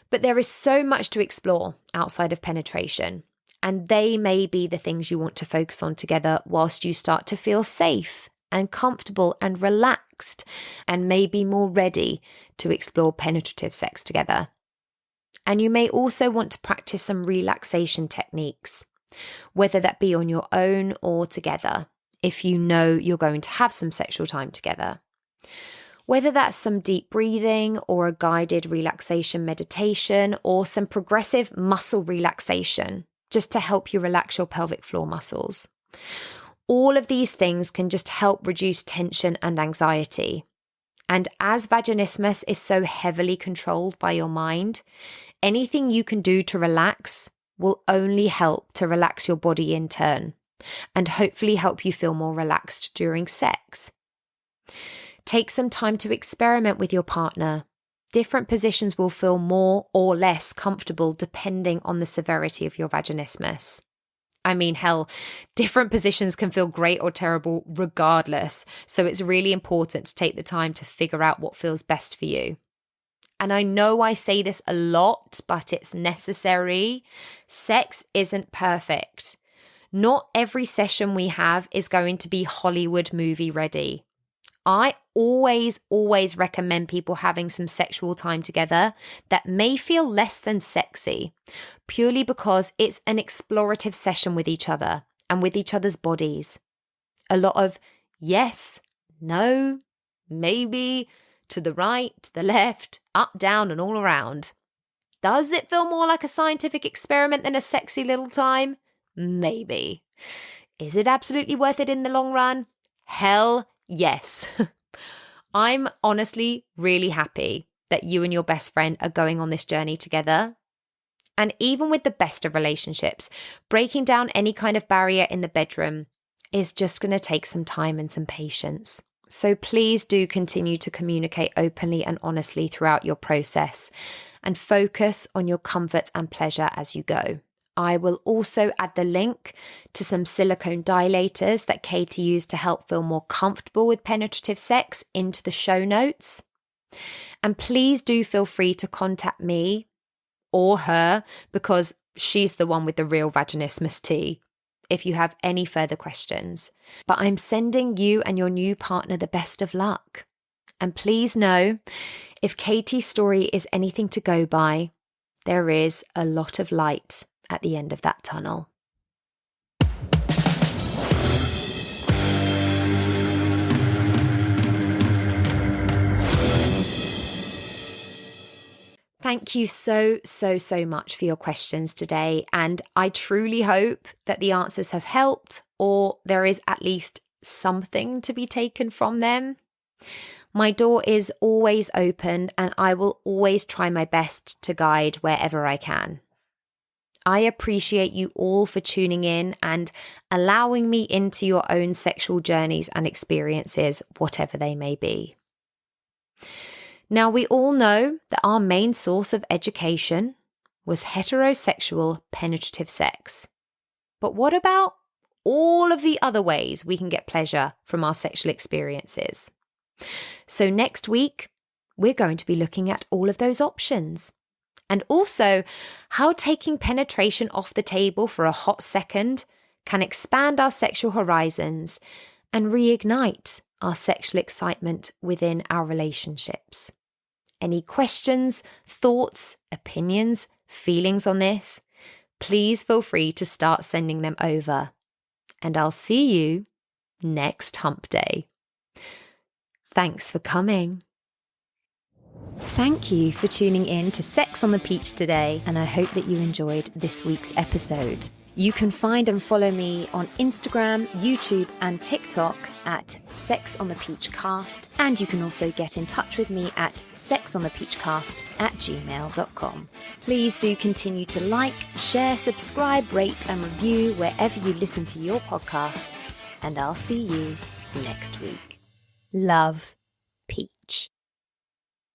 But there is so much to explore outside of penetration, and they may be the things you want to focus on together whilst you start to feel safe and comfortable and relaxed and maybe more ready to explore penetrative sex together. And you may also want to practice some relaxation techniques, whether that be on your own or together, if you know you're going to have some sexual time together. Whether that's some deep breathing or a guided relaxation meditation or some progressive muscle relaxation, just to help you relax your pelvic floor muscles. All of these things can just help reduce tension and anxiety. And as vaginismus is so heavily controlled by your mind, anything you can do to relax will only help to relax your body in turn and hopefully help you feel more relaxed during sex. Take some time to experiment with your partner. Different positions will feel more or less comfortable depending on the severity of your vaginismus. I mean, hell, different positions can feel great or terrible regardless. So it's really important to take the time to figure out what feels best for you. And I know I say this a lot, but it's necessary. Sex isn't perfect. Not every session we have is going to be Hollywood movie ready. I always recommend people having some sexual time together that may feel less than sexy, purely because it's an explorative session with each other and with each other's bodies. A lot of yes, no, maybe, to the right, to the left, up, down, and all around. Does it feel more like a scientific experiment than a sexy little time? Maybe. Is it absolutely worth it in the long run? Hell yes. I'm honestly really happy that you and your best friend are going on this journey together. And even with the best of relationships, breaking down any kind of barrier in the bedroom is just going to take some time and some patience. So please do continue to communicate openly and honestly throughout your process and focus on your comfort and pleasure as you go. I will also add the link to some silicone dilators that Katie used to help feel more comfortable with penetrative sex into the show notes. And please do feel free to contact me or her, because she's the one with the real vaginismus tea, if you have any further questions. But I'm sending you and your new partner the best of luck. And please know, if Katie's story is anything to go by, there is a lot of light at the end of that tunnel. Thank you so much for your questions today, and I truly hope that the answers have helped, or there is at least something to be taken from them. My door is always open, and I will always try my best to guide wherever I can. I appreciate you all for tuning in and allowing me into your own sexual journeys and experiences, whatever they may be. Now, we all know that our main source of education was heterosexual penetrative sex. But what about all of the other ways we can get pleasure from our sexual experiences? So next week, we're going to be looking at all of those options. And also how taking penetration off the table for a hot second can expand our sexual horizons and reignite our sexual excitement within our relationships. Any questions, thoughts, opinions, feelings on this, please feel free to start sending them over. And I'll see you next Hump Day. Thanks for coming. Thank you for tuning in to Sex on the Peach today, and I hope that you enjoyed this week's episode. You can find and follow me on Instagram, YouTube, and TikTok at Sex on the Peach Cast, and you can also get in touch with me at sexonthepeachcast@gmail.com. Please do continue to like, share, subscribe, rate, and review wherever you listen to your podcasts, and I'll see you next week. Love.